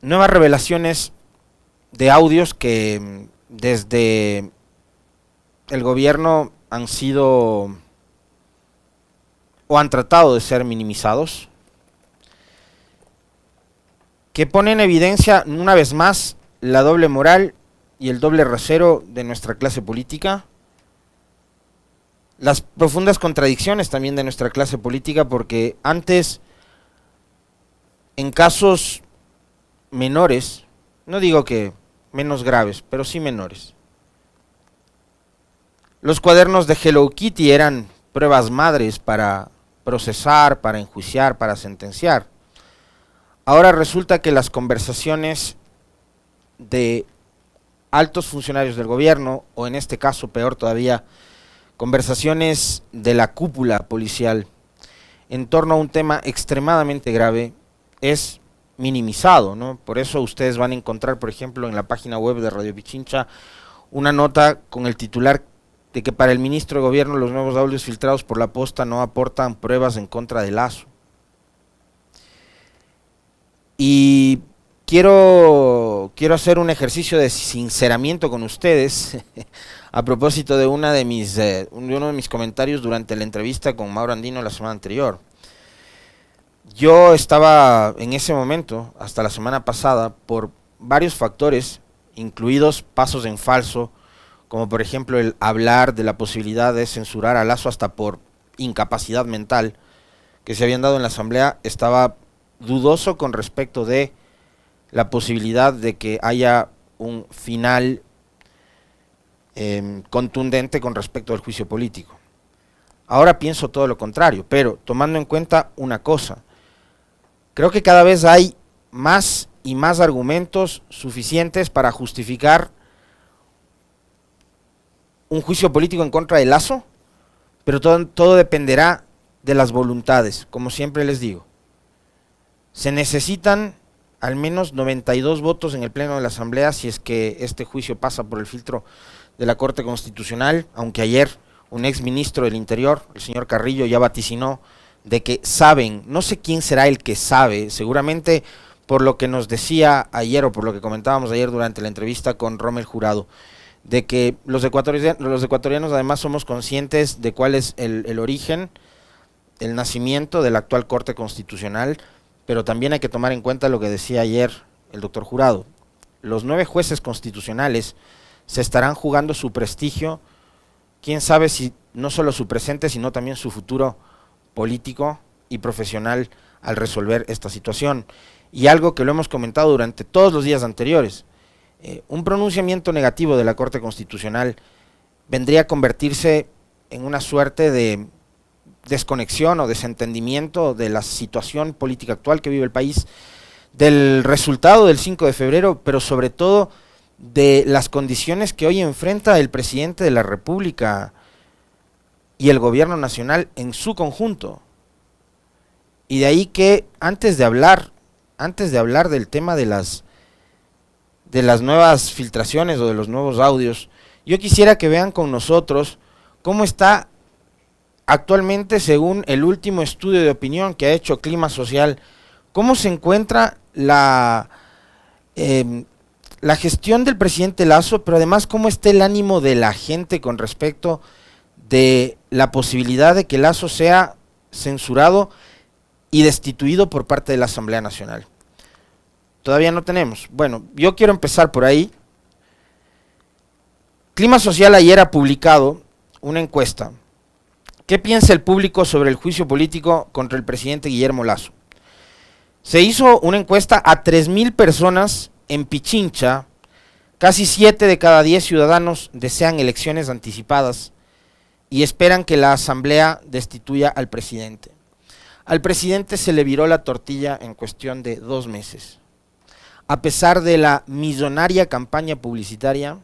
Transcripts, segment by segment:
nuevas revelaciones de audios que desde el gobierno han sido o han tratado de ser minimizados, que pone en evidencia una vez más la doble moral y el doble rasero de nuestra clase política, las profundas contradicciones también de nuestra clase política, porque antes, en casos menores, no digo que menos graves, pero sí menores, los cuadernos de Hello Kitty eran pruebas madres para procesar, para enjuiciar, para sentenciar. Ahora resulta que las conversaciones de altos funcionarios del gobierno, o en este caso peor todavía, conversaciones de la cúpula policial en torno a un tema extremadamente grave, es minimizado, ¿no? Por eso ustedes van a encontrar, por ejemplo, en la página web de Radio Pichincha, una nota con el titular de que para el ministro de gobierno los nuevos audios filtrados por la posta no aportan pruebas en contra de Lazo. Y quiero hacer un ejercicio de sinceramiento con ustedes a propósito de uno de mis comentarios durante la entrevista con Mauro Andino la semana anterior. Yo estaba en ese momento, hasta la semana pasada, por varios factores, incluidos pasos en falso, como por ejemplo el hablar de la posibilidad de censurar a Lazo hasta por incapacidad mental, que se habían dado en la asamblea. Estaba dudoso con respecto de la posibilidad de que haya un final contundente con respecto al juicio político. Ahora pienso todo lo contrario, pero tomando en cuenta una cosa, creo que cada vez hay más y más argumentos suficientes para justificar un juicio político en contra de Lazo, pero todo dependerá de las voluntades, como siempre les digo. Se necesitan al menos 92 votos en el Pleno de la Asamblea si es que este juicio pasa por el filtro de la Corte Constitucional, aunque ayer un ex ministro del Interior, el señor Carrillo, ya vaticinó de que saben, no sé quién será el que sabe, seguramente por lo que nos decía ayer o por lo que comentábamos ayer durante la entrevista con Rommel Jurado, de que los ecuatorianos además somos conscientes de cuál es el origen, el nacimiento de la actual Corte Constitucional, pero también hay que tomar en cuenta lo que decía ayer el doctor Jurado. Los 9 jueces constitucionales se estarán jugando su prestigio, quién sabe si no solo su presente, sino también su futuro político y profesional al resolver esta situación. Y algo que lo hemos comentado durante todos los días anteriores, un pronunciamiento negativo de la Corte Constitucional vendría a convertirse en una suerte de desconexión o desentendimiento de la situación política actual que vive el país, del resultado del 5 de febrero, pero sobre todo de las condiciones que hoy enfrenta el presidente de la República y el gobierno nacional en su conjunto. Y de ahí que antes de hablar del tema de las nuevas filtraciones o de los nuevos audios, yo quisiera que vean con nosotros cómo está actualmente, según el último estudio de opinión que ha hecho Clima Social, cómo se encuentra la gestión del presidente Lazo, pero además cómo está el ánimo de la gente con respecto de la posibilidad de que Lazo sea censurado y destituido por parte de la Asamblea Nacional. Todavía no tenemos. Bueno, yo quiero empezar por ahí. Clima Social ayer ha publicado una encuesta. ¿Qué piensa el público sobre el juicio político contra el presidente Guillermo Lazo? Se hizo una encuesta a 3,000 personas en Pichincha. Casi 7 de cada 10 ciudadanos desean elecciones anticipadas y esperan que la Asamblea destituya al presidente. Al presidente se le viró la tortilla en cuestión de 2 meses. A pesar de la millonaria campaña publicitaria,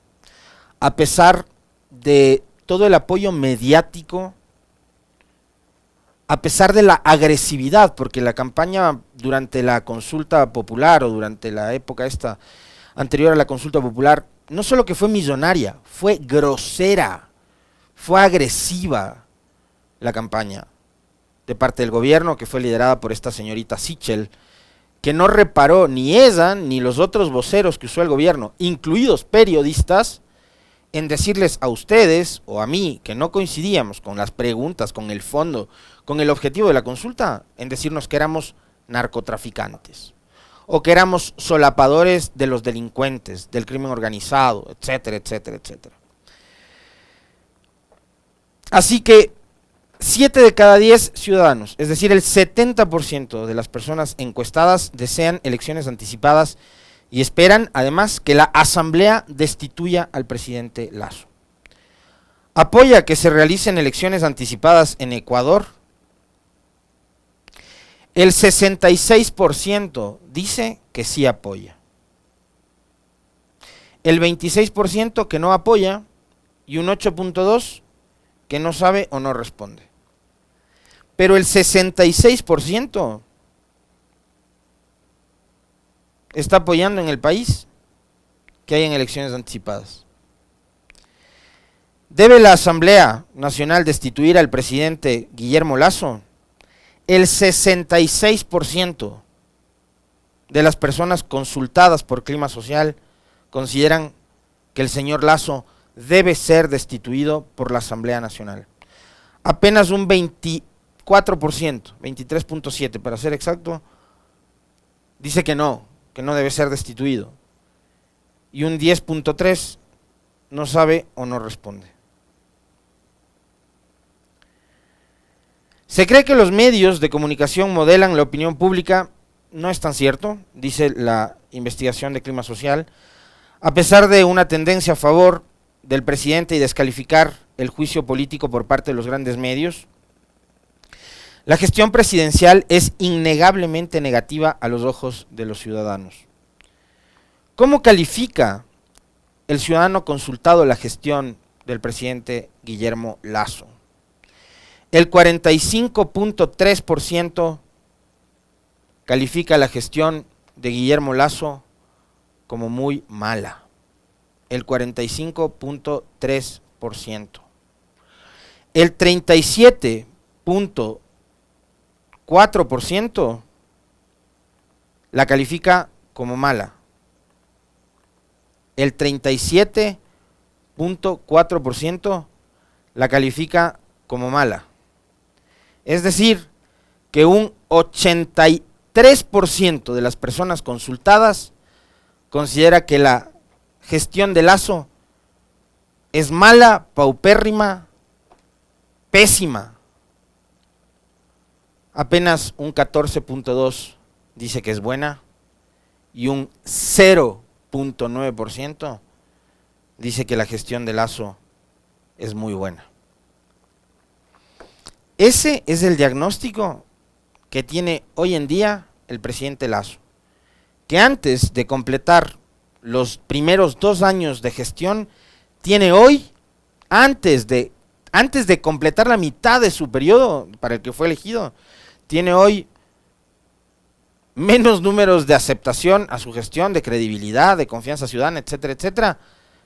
a pesar de todo el apoyo mediático, a pesar de la agresividad, porque la campaña durante la consulta popular o durante la época esta anterior a la consulta popular, no solo que fue millonaria, fue grosera, fue agresiva la campaña de parte del gobierno, que fue liderada por esta señorita Sichel, que no reparó ni ella ni los otros voceros que usó el gobierno, incluidos periodistas, en decirles a ustedes o a mí que no coincidíamos con las preguntas, con el fondo, con el objetivo de la consulta, en decirnos que éramos narcotraficantes o que éramos solapadores de los delincuentes, del crimen organizado, etcétera, etcétera, etcétera. Así que 7 de cada 10 ciudadanos, es decir, el 70% de las personas encuestadas desean elecciones anticipadas y esperan, además, que la Asamblea destituya al presidente Lasso. ¿Apoya que se realicen elecciones anticipadas en Ecuador? El 66% dice que sí apoya. El 26% que no apoya y un 8.2% que no sabe o no responde. Pero el 66% está apoyando en el país que hayan elecciones anticipadas. ¿Debe la Asamblea Nacional destituir al presidente Guillermo Lasso? El 66% de las personas consultadas por Clima Social consideran que el señor Lasso debe ser destituido por la Asamblea Nacional. Apenas un 24%, 23.7% para ser exacto, dice que no debe ser destituido. Y un 10.3% no sabe o no responde. Se cree que los medios de comunicación modelan la opinión pública. No es tan cierto, dice la investigación de Clima Social. A pesar de una tendencia a favor del presidente y descalificar el juicio político por parte de los grandes medios, la gestión presidencial es innegablemente negativa a los ojos de los ciudadanos. ¿Cómo califica el ciudadano consultado la gestión del presidente Guillermo Lasso? El 45.3% califica la gestión de Guillermo Lasso como muy mala. El 45.3%. El 37.4% la califica como mala. El 37.4% la califica como mala. Es decir, que un 83% de las personas consultadas considera que la gestión de Lasso es mala, paupérrima, pésima. Apenas un 14.2% dice que es buena y un 0.9% dice que la gestión de Lasso es muy buena. Ese es el diagnóstico que tiene hoy en día el presidente Lasso, que antes de completar los primeros 2 años de gestión, tiene hoy, antes de completar la mitad de su periodo para el que fue elegido, tiene hoy menos números de aceptación a su gestión, de credibilidad, de confianza ciudadana, etcétera, etcétera,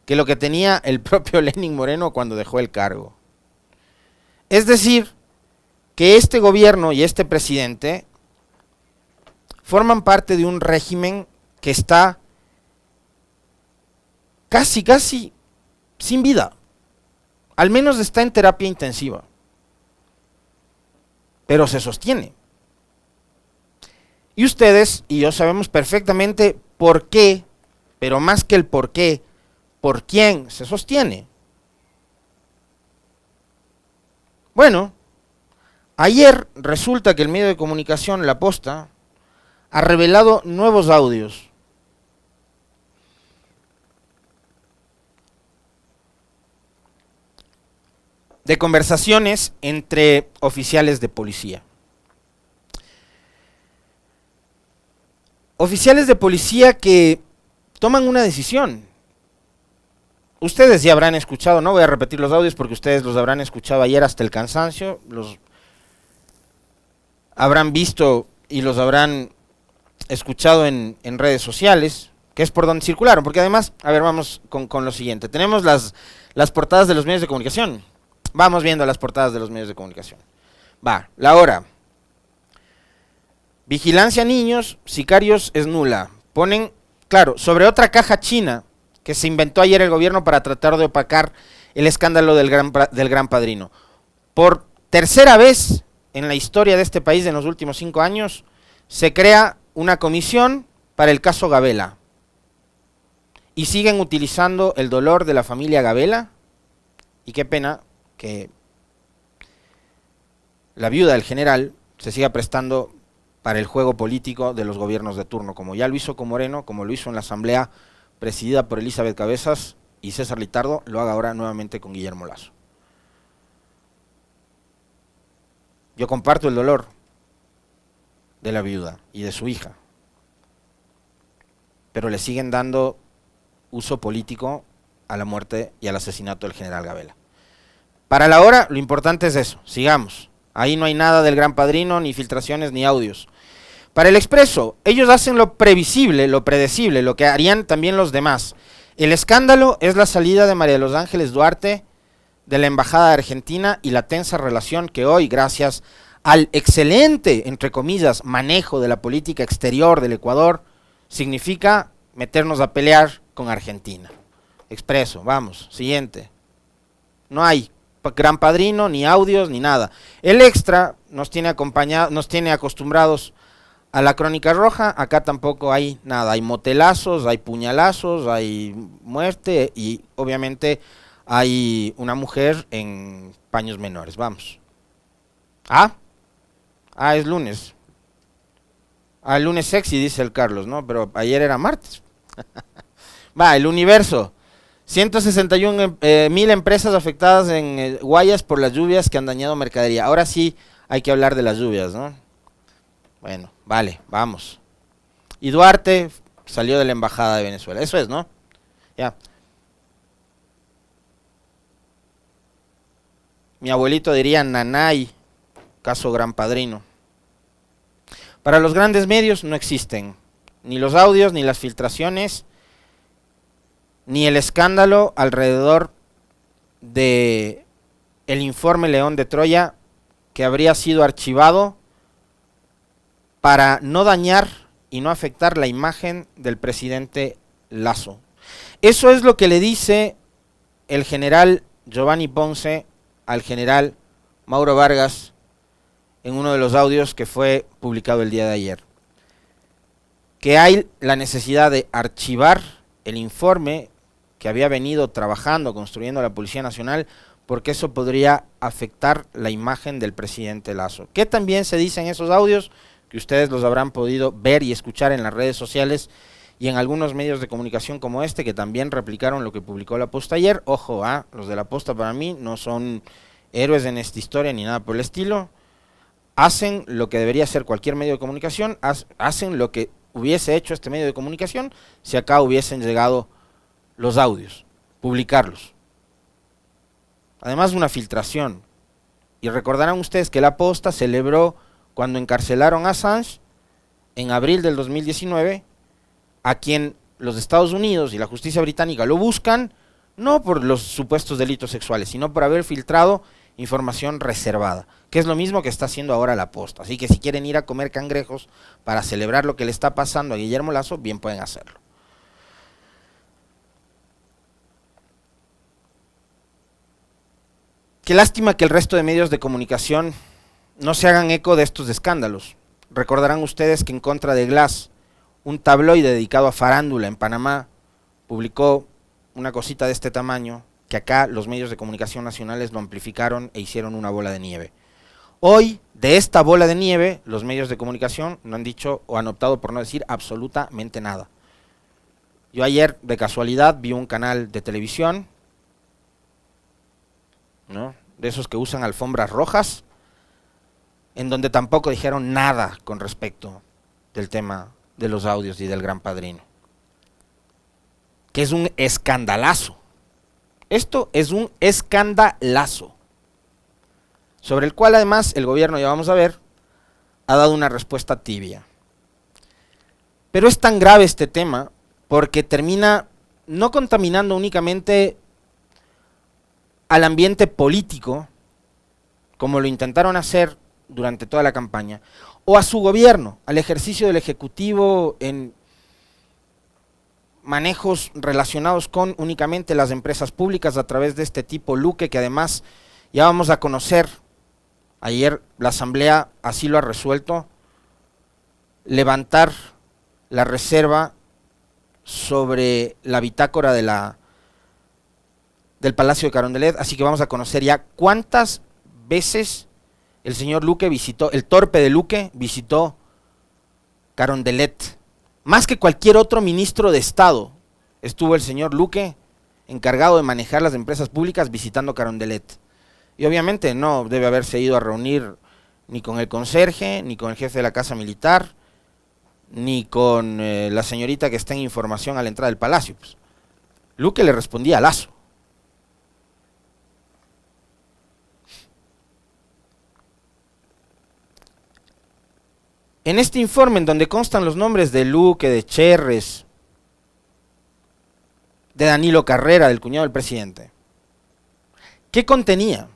que lo que tenía el propio Lenín Moreno cuando dejó el cargo. Es decir, que este gobierno y este presidente forman parte de un régimen que está casi sin vida. Al menos está en terapia intensiva. Pero se sostiene. Y ustedes y yo sabemos perfectamente por qué, pero más que el por qué, por quién se sostiene. Bueno, ayer resulta que el medio de comunicación La Posta ha revelado nuevos audios de conversaciones entre oficiales de policía. Oficiales de policía que toman una decisión. Ustedes ya habrán escuchado, no voy a repetir los audios porque ustedes los habrán escuchado ayer hasta el cansancio, los habrán visto y los habrán escuchado en redes sociales, que es por donde circularon, porque además, a ver, vamos con lo siguiente. Tenemos las portadas de los medios de comunicación. Vamos viendo las portadas de los medios de comunicación. Va, la hora. Vigilancia a niños, sicarios es nula. Ponen, claro, sobre otra caja china que se inventó ayer el gobierno para tratar de opacar el escándalo del Gran Padrino. Por tercera vez en la historia de este país en los últimos 5 años, se crea una comisión para el caso Gabela. Y siguen utilizando el dolor de la familia Gabela. Y qué pena que la viuda del general se siga prestando para el juego político de los gobiernos de turno, como ya lo hizo con Moreno, como lo hizo en la asamblea presidida por Elizabeth Cabezas y César Litardo, lo haga ahora nuevamente con Guillermo Lasso. Yo comparto el dolor de la viuda y de su hija, pero le siguen dando uso político a la muerte y al asesinato del general Gabela. Para la hora, lo importante es eso, sigamos. Ahí no hay nada del Gran Padrino, ni filtraciones, ni audios. Para el Expreso, ellos hacen lo previsible, lo predecible, lo que harían también los demás. El escándalo es la salida de María de los Ángeles Duarte de la Embajada de Argentina y la tensa relación que hoy, gracias al excelente, entre comillas, manejo de la política exterior del Ecuador, significa meternos a pelear con Argentina. Expreso, vamos, siguiente. No hay Gran Padrino, ni audios, ni nada. El Extra nos tiene acostumbrados a la Crónica Roja, acá tampoco hay nada. Hay motelazos, hay puñalazos, hay muerte y obviamente hay una mujer en paños menores. Vamos. Es lunes. El lunes sexy, dice el Carlos, ¿no? Pero ayer era martes. El Universo. 161,000 empresas afectadas en Guayas por las lluvias que han dañado mercadería. Ahora sí hay que hablar de las lluvias, ¿no? Bueno, vale, vamos. Y Duarte salió de la Embajada de Venezuela. Eso es, ¿no? Ya. Mi abuelito diría nanay, caso Gran Padrino. Para los grandes medios no existen ni los audios, ni las filtraciones, ni el escándalo alrededor de el informe León de Troya, que habría sido archivado para no dañar y no afectar la imagen del presidente Lasso. Eso es lo que le dice el general Giovanni Ponce al general Mauro Vargas en uno de los audios que fue publicado el día de ayer. Que hay la necesidad de archivar el informe que había venido trabajando, construyendo la Policía Nacional, porque eso podría afectar la imagen del presidente Lasso. ¿Qué también se dice en esos audios? Que ustedes los habrán podido ver y escuchar en las redes sociales y en algunos medios de comunicación como este, que también replicaron lo que publicó La Posta ayer. Ojo, los de La Posta para mí no son héroes en esta historia ni nada por el estilo. Hacen lo que debería hacer cualquier medio de comunicación, hacen lo que hubiese hecho este medio de comunicación si acá hubiesen llegado los audios, publicarlos. Además de una filtración. Y recordarán ustedes que La Posta celebró cuando encarcelaron a Assange en abril del 2019, a quien los Estados Unidos y la justicia británica lo buscan, no por los supuestos delitos sexuales, sino por haber filtrado información reservada, que es lo mismo que está haciendo ahora La Posta. Así que si quieren ir a comer cangrejos para celebrar lo que le está pasando a Guillermo Lasso, bien pueden hacerlo. Qué lástima que el resto de medios de comunicación no se hagan eco de estos escándalos. Recordarán ustedes que En Contra de Glass, un tabloide dedicado a farándula en Panamá, publicó una cosita de este tamaño, que acá los medios de comunicación nacionales lo amplificaron e hicieron una bola de nieve. Hoy, de esta bola de nieve, los medios de comunicación no han dicho o han optado por no decir absolutamente nada. Yo ayer, de casualidad, vi un canal de televisión, ¿no?, de esos que usan alfombras rojas, en donde tampoco dijeron nada con respecto del tema de los audios y del Gran Padrino. Que es un escandalazo. Esto es un escandalazo, sobre el cual además el gobierno, ya vamos a ver, ha dado una respuesta tibia. Pero es tan grave este tema porque termina no contaminando únicamente al ambiente político, como lo intentaron hacer durante toda la campaña, o a su gobierno, al ejercicio del Ejecutivo en manejos relacionados con únicamente las empresas públicas a través de este tipo Luque, que además ya vamos a conocer, ayer la Asamblea así lo ha resuelto, levantar la reserva sobre la bitácora de del Palacio de Carondelet, así que vamos a conocer ya cuántas veces el señor Luque visitó, el torpe de Luque visitó Carondelet. Más que cualquier otro ministro de Estado, estuvo el señor Luque encargado de manejar las empresas públicas visitando Carondelet. Y obviamente no debe haberse ido a reunir ni con el conserje, ni con el jefe de la Casa Militar, ni con la señorita que está en información a la entrada del palacio. Pues. Luque le respondía a Lasso. En este informe, en donde constan los nombres de Luque, de Cherres, de Danilo Carrera, del cuñado del presidente, ¿qué contenía?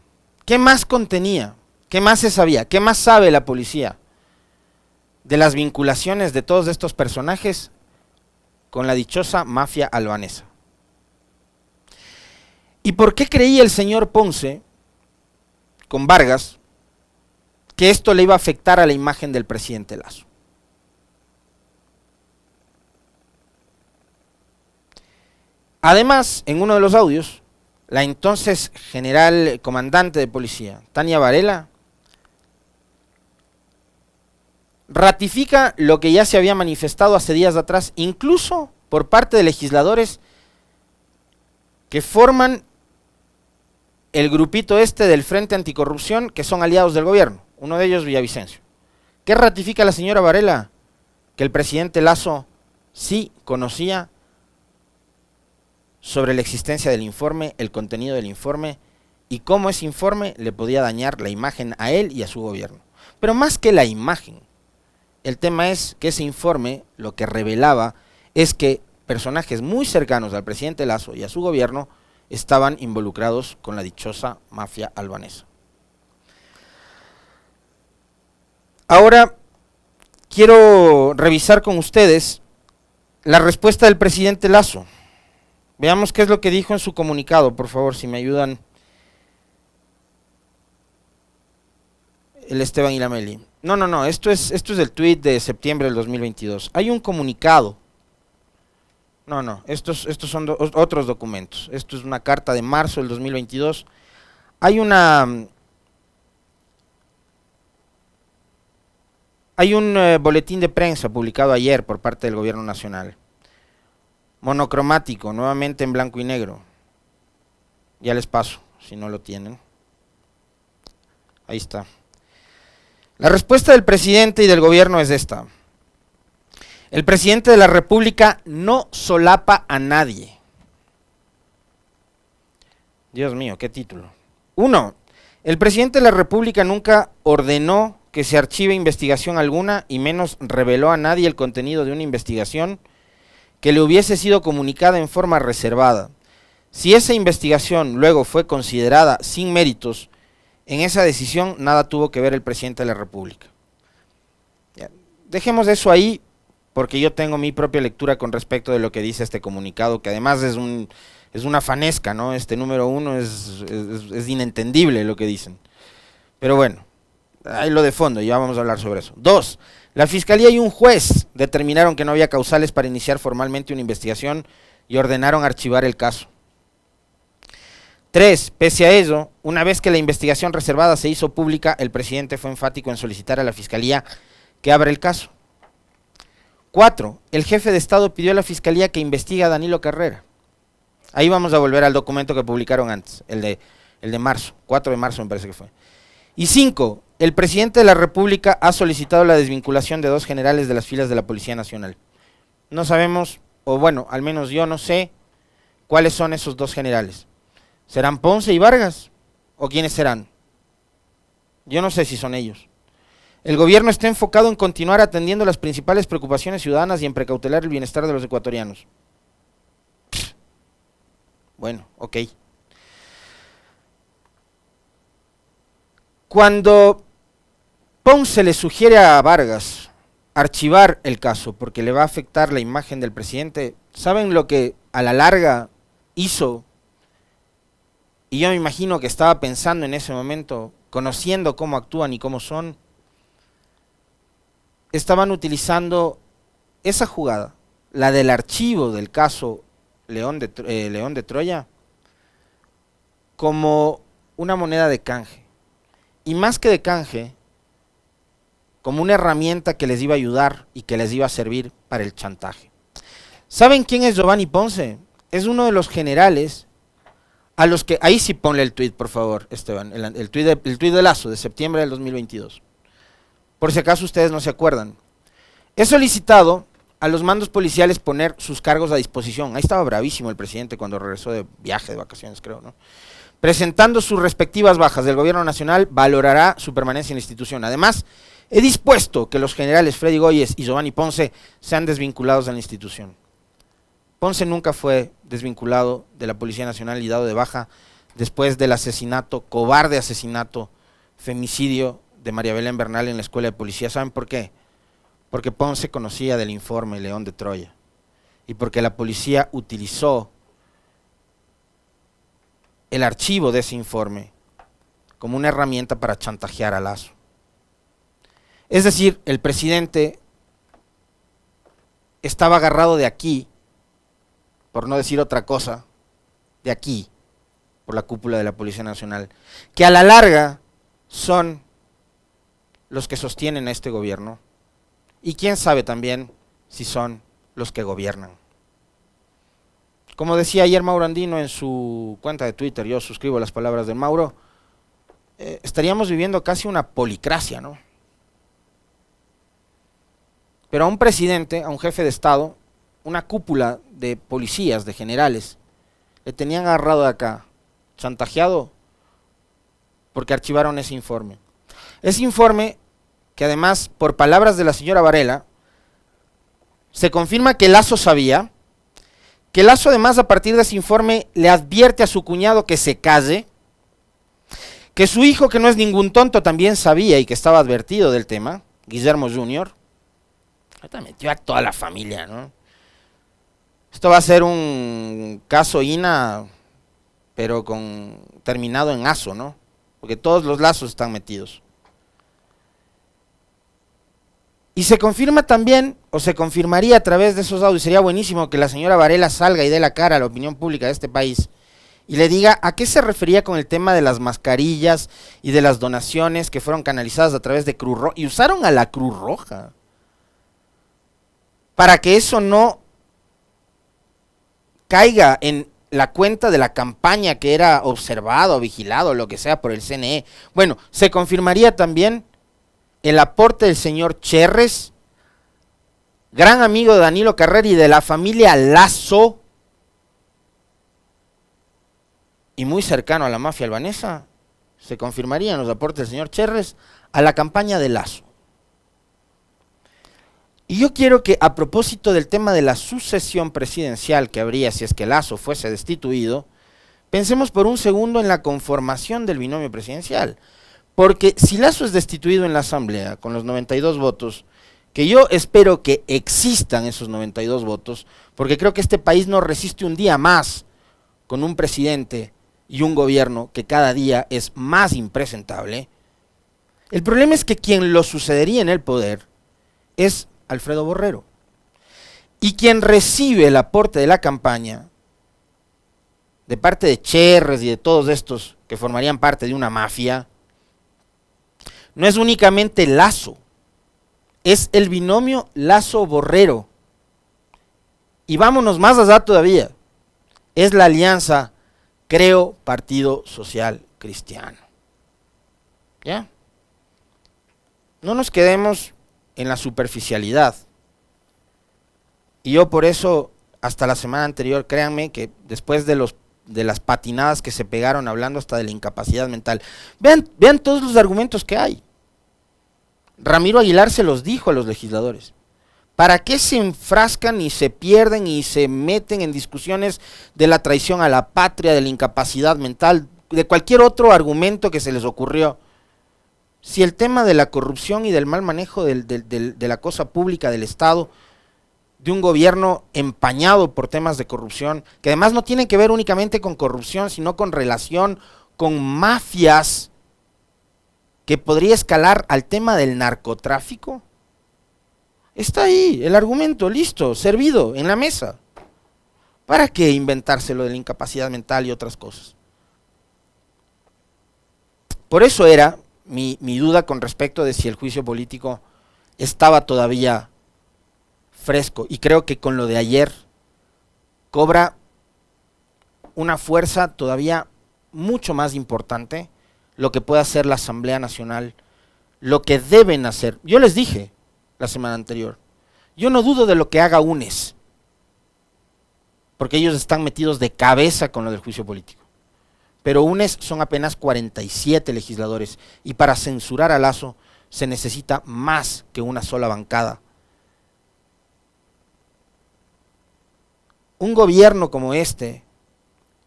¿Qué más contenía? ¿Qué más se sabía? ¿Qué más sabe la policía de las vinculaciones de todos estos personajes con la dichosa mafia albanesa? ¿Y por qué creía el señor Ponce, con Vargas, que esto le iba a afectar a la imagen del presidente Lasso? Además, en uno de los audios, la entonces general comandante de policía, Tania Varela, ratifica lo que ya se había manifestado hace días atrás, incluso por parte de legisladores que forman el grupito este del Frente Anticorrupción, que son aliados del gobierno, uno de ellos Villavicencio. ¿Qué ratifica la señora Varela? Que el presidente Lasso sí conocía sobre la existencia del informe, el contenido del informe y cómo ese informe le podía dañar la imagen a él y a su gobierno. Pero más que la imagen, el tema es que ese informe lo que revelaba es que personajes muy cercanos al presidente Lasso y a su gobierno estaban involucrados con la dichosa mafia albanesa. Ahora quiero revisar con ustedes la respuesta del presidente Lasso. Veamos qué es lo que dijo en su comunicado, por favor, si me ayudan el Esteban y la Meli. No, esto es el tweet de septiembre del 2022. Hay un comunicado. Estos son otros documentos. Esto es una carta de marzo del 2022. Hay un boletín de prensa publicado ayer por parte del gobierno nacional. Monocromático, nuevamente en blanco y negro. Ya les paso, si no lo tienen. Ahí está. La respuesta del presidente y del gobierno es esta. El presidente de la República no solapa a nadie. Dios mío, qué título. 1. El presidente de la República nunca ordenó que se archive investigación alguna y menos reveló a nadie el contenido de una investigación que le hubiese sido comunicada en forma reservada. Si esa investigación luego fue considerada sin méritos, en esa decisión nada tuvo que ver el presidente de la República. Ya, dejemos eso ahí, porque yo tengo mi propia lectura con respecto de lo que dice este comunicado, que además es una fanesca, ¿no? Este número 1 es inentendible lo que dicen. Pero bueno, ahí lo de fondo, ya vamos a hablar sobre eso. 2. La Fiscalía y un juez determinaron que no había causales para iniciar formalmente una investigación y ordenaron archivar el caso. 3. Pese a ello, una vez que la investigación reservada se hizo pública, el presidente fue enfático en solicitar a la Fiscalía que abra el caso. 4. El jefe de Estado pidió a la Fiscalía que investigue a Danilo Carrera. Ahí vamos a volver al documento que publicaron antes, el de marzo, 4 de marzo me parece que fue. Y 5. El presidente de la República ha solicitado la desvinculación de 2 generales de las filas de la Policía Nacional. No sabemos, o bueno, al menos yo no sé cuáles son esos 2 generales. ¿Serán Ponce y Vargas? ¿O quiénes serán? Yo no sé si son ellos. El gobierno está enfocado en continuar atendiendo las principales preocupaciones ciudadanas y en precautelar el bienestar de los ecuatorianos. Bueno, ok. Cuando Ponce le sugiere a Vargas archivar el caso porque le va a afectar la imagen del presidente. ¿Saben lo que a la larga hizo? Y yo me imagino que estaba pensando en ese momento, conociendo cómo actúan y cómo son. Estaban utilizando esa jugada, la del archivo del caso León de Troya, como una moneda de canje. Y más que de canje, como una herramienta que les iba a ayudar y que les iba a servir para el chantaje. ¿Saben quién es Giovanni Ponce? Es uno de los generales a los que... Ahí sí ponle el tuit, por favor, Esteban, el tuit de Lazo, de septiembre del 2022. Por si acaso ustedes no se acuerdan. He solicitado a los mandos policiales poner sus cargos a disposición. Ahí estaba bravísimo el presidente cuando regresó de viaje, de vacaciones, creo, ¿no? Presentando sus respectivas bajas del gobierno nacional, valorará su permanencia en la institución. Además, he dispuesto que los generales Freddy Goyes y Giovanni Ponce sean desvinculados de la institución. Ponce nunca fue desvinculado de la Policía Nacional y dado de baja después del asesinato, cobarde asesinato, femicidio de María Belén Bernal en la Escuela de Policía. ¿Saben por qué? Porque Ponce conocía del informe León de Troya y porque la policía utilizó el archivo de ese informe como una herramienta para chantajear a Lazo. Es decir, el presidente estaba agarrado de aquí, por no decir otra cosa, de aquí, por la cúpula de la Policía Nacional, que a la larga son los que sostienen a este gobierno, y quién sabe también si son los que gobiernan. Como decía ayer Mauro Andino en su cuenta de Twitter, yo suscribo las palabras de Mauro, estaríamos viviendo casi una policracia, ¿no? Pero a un presidente, a un jefe de Estado, una cúpula de policías, de generales, le tenían agarrado de acá, chantajeado, porque archivaron ese informe. Ese informe que además, por palabras de la señora Varela, se confirma que Lazo sabía, que Lazo además a partir de ese informe le advierte a su cuñado que se calle, que su hijo, que no es ningún tonto, también sabía y que estaba advertido del tema, Guillermo Jr., ahorita metió a toda la familia, ¿no? Esto va a ser un caso INA, pero terminado en aso, ¿no? Porque todos los lazos están metidos. Y se confirma también, o se confirmaría a través de esos audios, sería buenísimo que la señora Varela salga y dé la cara a la opinión pública de este país y le diga a qué se refería con el tema de las mascarillas y de las donaciones que fueron canalizadas a través de Cruz Roja, y usaron a la Cruz Roja para que eso no caiga en la cuenta de la campaña que era observado, vigilado, lo que sea por el CNE. Bueno, se confirmaría también el aporte del señor Cherres, gran amigo de Danilo Carrera y de la familia Lazo, y muy cercano a la mafia albanesa. Se confirmarían los aportes del señor Cherres a la campaña de Lazo. Y yo quiero que, a propósito del tema de la sucesión presidencial que habría si es que Lazo fuese destituido, pensemos por un segundo en la conformación del binomio presidencial. Porque si Lazo es destituido en la Asamblea con los 92 votos, que yo espero que existan esos 92 votos, porque creo que este país no resiste un día más con un presidente y un gobierno que cada día es más impresentable. El problema es que quien lo sucedería en el poder es Alfredo Borrero. Y quien recibe el aporte de la campaña, de parte de Cherres y de todos estos que formarían parte de una mafia, no es únicamente Lazo, es el binomio Lazo-Borrero. Y vámonos más allá todavía, es la alianza Creo Partido Social Cristiano. ¿Ya? No nos quedemos en la superficialidad. Y yo por eso, hasta la semana anterior, créanme que después de las patinadas que se pegaron hablando hasta de la incapacidad mental, vean todos los argumentos que hay. Ramiro Aguilar se los dijo a los legisladores. ¿Para qué se enfrascan y se pierden y se meten en discusiones de la traición a la patria, de la incapacidad mental, de cualquier otro argumento que se les ocurrió? si el tema de la corrupción y del mal manejo de la cosa pública del Estado, de un gobierno empañado por temas de corrupción, que además no tienen que ver únicamente con corrupción, sino con relación con mafias, que podría escalar al tema del narcotráfico? Está ahí el argumento, listo, servido, en la mesa. ¿Para qué inventárselo de la incapacidad mental y otras cosas? Por eso era mi duda con respecto de si el juicio político estaba todavía fresco, y creo que con lo de ayer cobra una fuerza todavía mucho más importante lo que puede hacer la Asamblea Nacional, lo que deben hacer. Yo les dije la semana anterior, yo no dudo de lo que haga UNES, porque ellos están metidos de cabeza con lo del juicio político. Pero UNES son apenas 47 legisladores, y para censurar a Lasso se necesita más que una sola bancada. Un gobierno como este,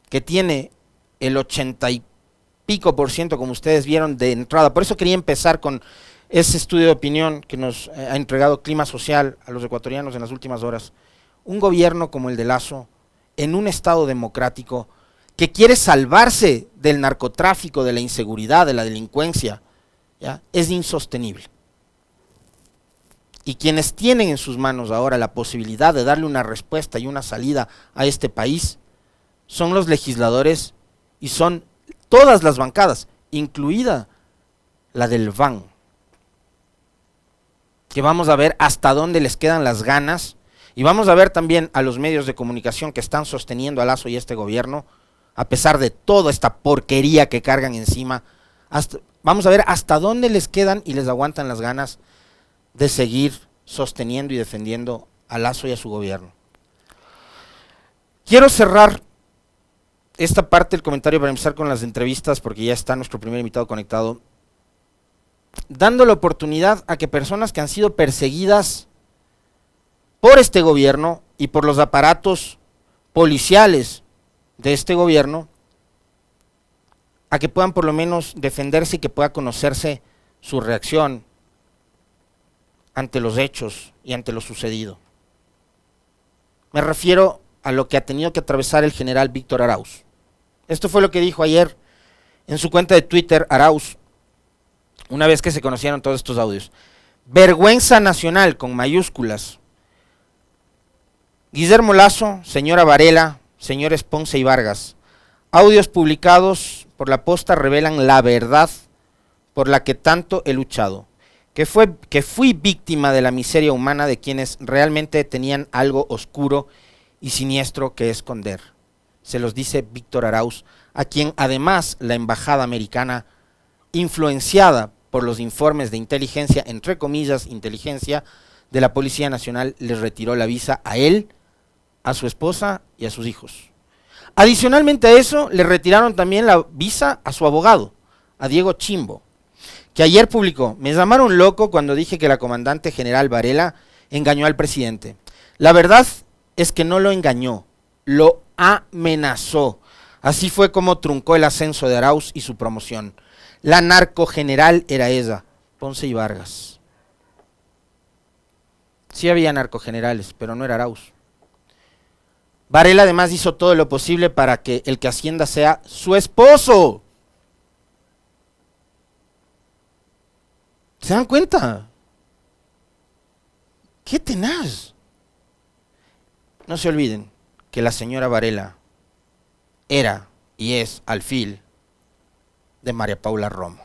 que tiene el 80 y pico %, como ustedes vieron de entrada, por eso quería empezar con ese estudio de opinión que nos ha entregado Clima Social a los ecuatorianos en las últimas horas. Un gobierno como el de Lasso, en un estado democrático, que quiere salvarse del narcotráfico, de la inseguridad, de la delincuencia, ¿ya?, es insostenible. Y quienes tienen en sus manos ahora la posibilidad de darle una respuesta y una salida a este país son los legisladores, y son todas las bancadas, incluida la del VAN, que vamos a ver hasta dónde les quedan las ganas, y vamos a ver también a los medios de comunicación que están sosteniendo a Lasso y a este gobierno, a pesar de toda esta porquería que cargan encima. Vamos a ver hasta dónde les quedan y les aguantan las ganas de seguir sosteniendo y defendiendo a Lasso y a su gobierno. Quiero cerrar esta parte del comentario para empezar con las entrevistas, porque ya está nuestro primer invitado conectado, dando la oportunidad a que personas que han sido perseguidas por este gobierno y por los aparatos policiales de este gobierno, a que puedan por lo menos defenderse y que pueda conocerse su reacción ante los hechos y ante lo sucedido. Me refiero a lo que ha tenido que atravesar el general Víctor Arauz. Esto fue lo que dijo ayer en su cuenta de Twitter Arauz, una vez que se conocieron todos estos audios. Vergüenza nacional, con mayúsculas. Guillermo Lasso, señora Varela, señores Ponce y Vargas. Audios publicados por La Posta revelan la verdad por la que tanto he luchado. Que fui víctima de la miseria humana de quienes realmente tenían algo oscuro y siniestro que esconder. Se los dice Víctor Arauz, a quien además la embajada americana, influenciada por los informes de inteligencia, entre comillas, inteligencia de la Policía Nacional, le retiró la visa a él, a su esposa y a sus hijos. Adicionalmente a eso, le retiraron también la visa a su abogado, a Diego Chimbo, que ayer publicó: me llamaron loco cuando dije que la comandante general Varela engañó al presidente. La verdad es que no lo engañó, lo amenazó. Así fue como truncó el ascenso de Arauz y su promoción. La narcogeneral era ella, Ponce y Vargas. Sí había narcogenerales, pero no era Arauz. Varela además hizo todo lo posible para que el que ascienda sea su esposo. ¿Se dan cuenta? ¡Qué tenaz! No se olviden que la señora Varela era y es alfil de María Paula Romo.